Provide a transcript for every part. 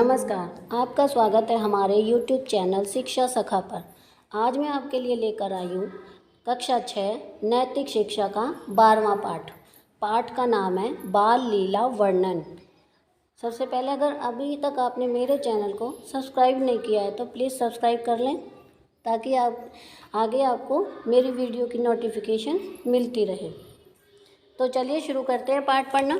नमस्कार, आपका स्वागत है हमारे YouTube चैनल शिक्षा सखा पर। आज मैं आपके लिए लेकर आई हूँ कक्षा 6 नैतिक शिक्षा का 12वां पाठ। पाठ का नाम है बाल लीला वर्णन। सबसे पहले अगर अभी तक आपने मेरे चैनल को सब्सक्राइब नहीं किया है तो प्लीज़ सब्सक्राइब कर लें, ताकि आगे आपको मेरी वीडियो की नोटिफिकेशन मिलती रहे। तो चलिए शुरू करते हैं पाठ पढ़ना।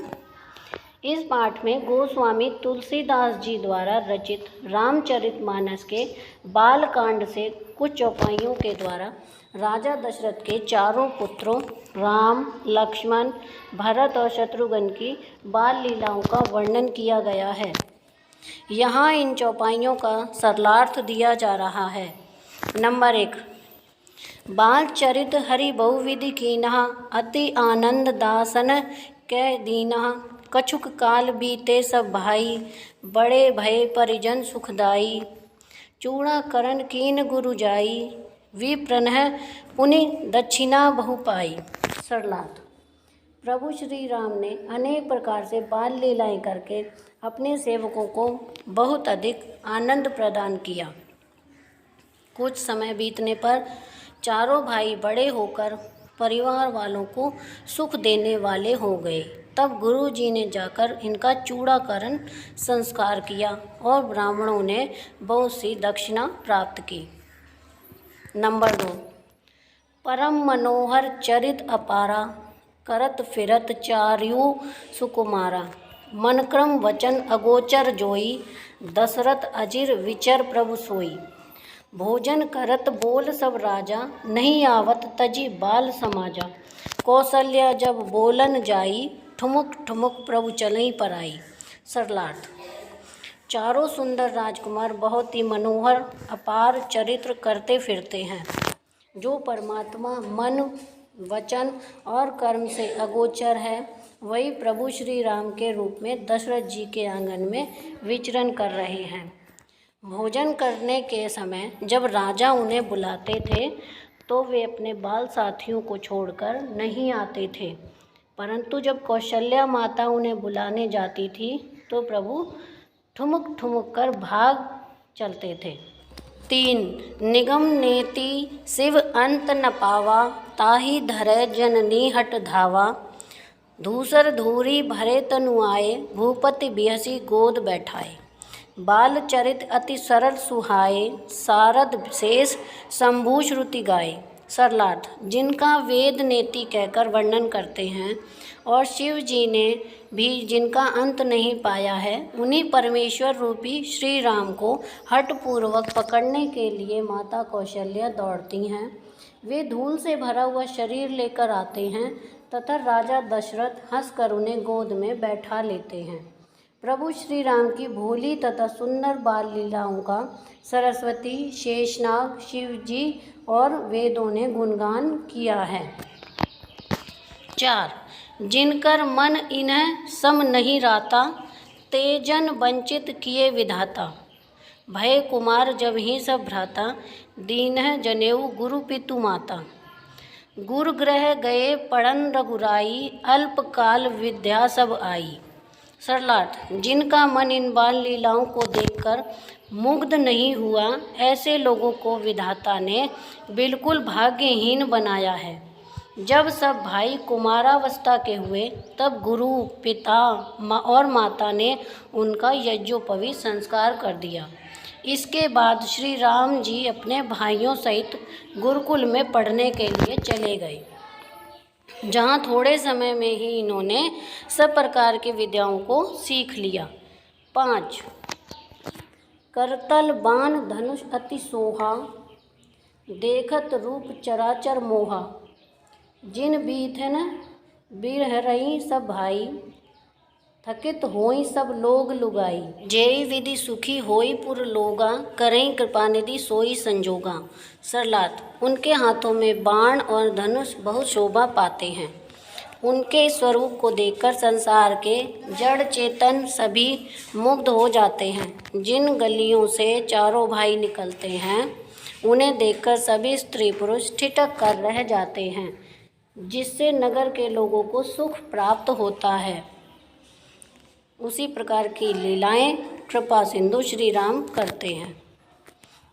इस पाठ में गोस्वामी तुलसीदास जी द्वारा रचित रामचरितमानस के बाल कांड से कुछ चौपाइयों के द्वारा राजा दशरथ के चारों पुत्रों राम, लक्ष्मण, भरत और शत्रुघ्न की बाल लीलाओं का वर्णन किया गया है। यहाँ इन चौपाइयों का सरलार्थ दिया जा रहा है। नंबर 1, बाल चरित हरि बहुविधि कीनः अति आनंद दासन कै दीनः कछुक काल बीते सब भाई बड़े भय परिजन सुखदाई चूड़ा करण कीन गुरु जाई विप्रनह पुनि दक्षिणा बहु पाई। सरलार्थ। प्रभु श्री राम ने अनेक प्रकार से बाल लीलाएं करके अपने सेवकों को बहुत अधिक आनंद प्रदान किया। कुछ समय बीतने पर चारों भाई बड़े होकर परिवार वालों को सुख देने वाले हो गए। तब गुरु जी ने जाकर इनका चूड़ाकरण संस्कार किया और ब्राह्मणों ने बहुत सी दक्षिणा प्राप्त की। नंबर 2, परम मनोहर चरित अपारा करत फिरत चार्यू सुकुमारा मनक्रम वचन अगोचर जोई दशरथ अजिर विचर प्रभु सोई भोजन करत बोल सब राजा नहीं आवत तजी बाल समाजा कौशल्या जब बोलन जाई ठुमुक ठुमुक प्रभु चलई पर आई। सरलार्थ। चारों सुंदर राजकुमार बहुत ही मनोहर अपार चरित्र करते फिरते हैं, जो परमात्मा मन, वचन और कर्म से अगोचर है। वही प्रभु श्री राम के रूप में दशरथ जी के आंगन में विचरण कर रहे हैं। भोजन करने के समय जब राजा उन्हें बुलाते थे तो वे अपने बाल साथियों को छोड़कर नहीं आते थे, परंतु जब कौशल्या माता उन्हें बुलाने जाती थी तो प्रभु ठुमुक ठुमुक कर भाग चलते थे। 3, निगम नेति शिव अंत न पावा ताहि धरे जननी हट धावा धूसर धूरी भरे तनु आए भूपति बिहसी गोद बैठाए बाल चरित अति सरल सुहाए सारद शेष शंभु श्रुति गाए। सरलार्थ। जिनका वेद नेति कहकर वर्णन करते हैं और शिव जी ने भी जिनका अंत नहीं पाया है, उन्हीं परमेश्वर रूपी श्री राम को हठपूर्वक पकड़ने के लिए माता कौशल्या दौड़ती हैं। वे धूल से भरा हुआ शरीर लेकर आते हैं तथा राजा दशरथ हंसकर उन्हें गोद में बैठा लेते हैं। प्रभु श्री राम की भोली तथा सुंदर बाल लीलाओं का सरस्वती, शेषनाग, शिव जी और वेदों ने गुणगान किया है। 4, जिनकर मन इन्हें सम नहीं राता तेजन वंचित किए विधाता भय कुमार जब ही सब भ्राता दीनह जनेऊ गुरु पितु माता गुरु ग्रह गए पढ़न रघुराई अल्पकाल विद्या सब आई। सरलार्थ। जिनका मन इन बाल लीलाओं को देखकर मुग्ध नहीं हुआ, ऐसे लोगों को विधाता ने बिल्कुल भाग्यहीन बनाया है। जब सब भाई कुमारावस्था के हुए तब गुरु, पिता और माता ने उनका यज्ञोपवीत संस्कार कर दिया। इसके बाद श्री राम जी अपने भाइयों सहित गुरुकुल में पढ़ने के लिए चले गए, जहाँ थोड़े समय में ही इन्होंने सब प्रकार की विद्याओं को सीख लिया। 5, करतल बाण धनुष अति सोहा देखत रूप चराचर मोहा जिन बीथन बिरहरई सब भाई थकित होई सब लोग लुगाई जेई विधि सुखी होई पुर लोगा करई कृपानिधि सोई संजोगा। सरलार्थ। उनके हाथों में बाण और धनुष बहुत शोभा पाते हैं। उनके स्वरूप को देखकर संसार के जड़ चेतन सभी मुग्ध हो जाते हैं। जिन गलियों से चारों भाई निकलते हैं उन्हें देखकर सभी स्त्री पुरुष ठिठक कर रह जाते हैं, जिससे नगर के लोगों को सुख प्राप्त होता है। उसी प्रकार की लीलाएं कृपा सिंधु श्री राम करते हैं।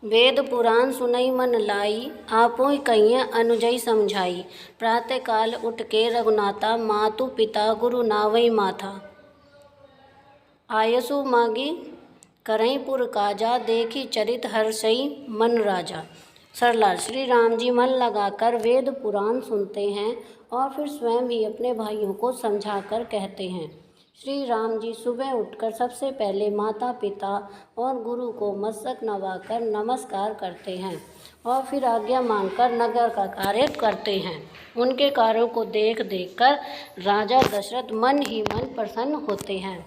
वेद पुराण सुनई मन लाई, आपो कहिए अनुजई समझाई। प्रातः काल उठ के रघुनाथा, मातु पिता गुरु नावई माथा। आयसु मागी करई पुर काजा, देखी चरित हर्षई मन राजा। सरला श्री राम जी मन लगाकर वेद पुराण सुनते हैं और फिर स्वयं ही अपने भाइयों को समझाकर कहते हैं। श्री राम जी सुबह उठकर सबसे पहले माता पिता और गुरु को मस्तक नवाकर नमस्कार करते हैं और फिर आज्ञा मांगकर नगर का कार्य करते हैं। उनके कार्यों को देख कर राजा दशरथ मन ही मन प्रसन्न होते हैं।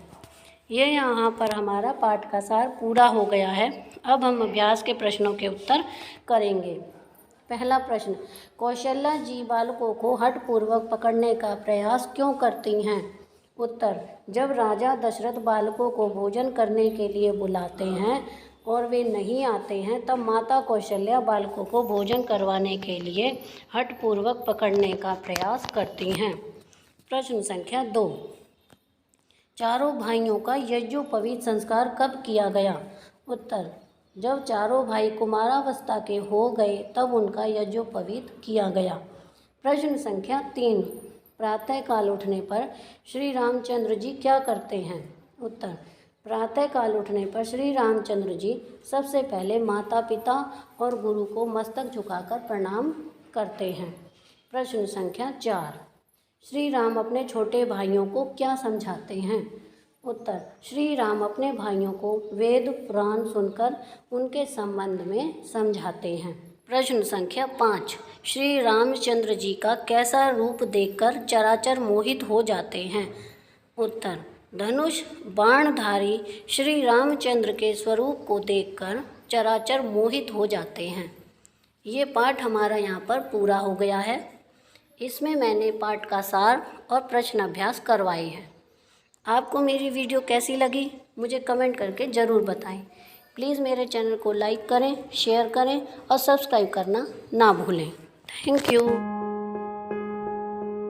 ये यहाँ पर हमारा पाठ का सार पूरा हो गया है। अब हम अभ्यास के प्रश्नों के उत्तर करेंगे। पहला प्रश्न, कौशल्या जी बालकों को हठपूर्वक पकड़ने का प्रयास क्यों करती हैं? उत्तर, जब राजा दशरथ बालकों को भोजन करने के लिए बुलाते हैं और वे नहीं आते हैं, तब माता कौशल्या बालकों को भोजन करवाने के लिए हठपूर्वक पकड़ने का प्रयास करती हैं। प्रश्न संख्या 2, चारों भाइयों का यज्ञोपवीत संस्कार कब किया गया? उत्तर, जब चारों भाई कुमारावस्था के हो गए तब उनका यज्ञोपवीत किया गया। प्रश्न संख्या 3, प्रातः काल उठने पर श्री रामचंद्र जी क्या करते हैं? उत्तर, प्रातः काल उठने पर श्री रामचंद्र जी सबसे पहले माता पिता और गुरु को मस्तक झुकाकर प्रणाम करते हैं। प्रश्न संख्या 4, श्री राम अपने छोटे भाइयों को क्या समझाते हैं? उत्तर, श्री राम अपने भाइयों को वेद पुराण सुनकर उनके संबंध में समझाते हैं। प्रश्न संख्या 5, श्री रामचंद्र जी का कैसा रूप देखकर चराचर मोहित हो जाते हैं? उत्तर, धनुष बाणधारी श्री रामचंद्र के स्वरूप को देखकर चराचर मोहित हो जाते हैं। ये पाठ हमारा यहाँ पर पूरा हो गया है। इसमें मैंने पाठ का सार और प्रश्न अभ्यास करवाए हैं। आपको मेरी वीडियो कैसी लगी मुझे कमेंट करके ज़रूर बताएं। प्लीज़ मेरे चैनल को लाइक करें, शेयर करें और सब्सक्राइब करना ना भूलें। Thank you.